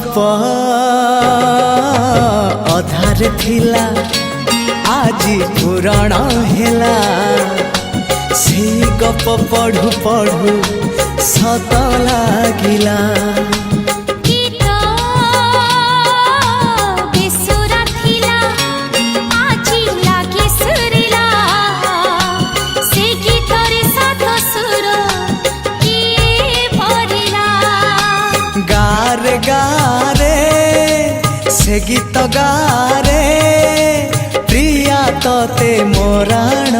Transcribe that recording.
गप अधार थिला आजी पुराण हेला से गप पढ़ु पढ़ु सत लागिला। गारे गारे से गीत गारे प्रिया तोते मोराण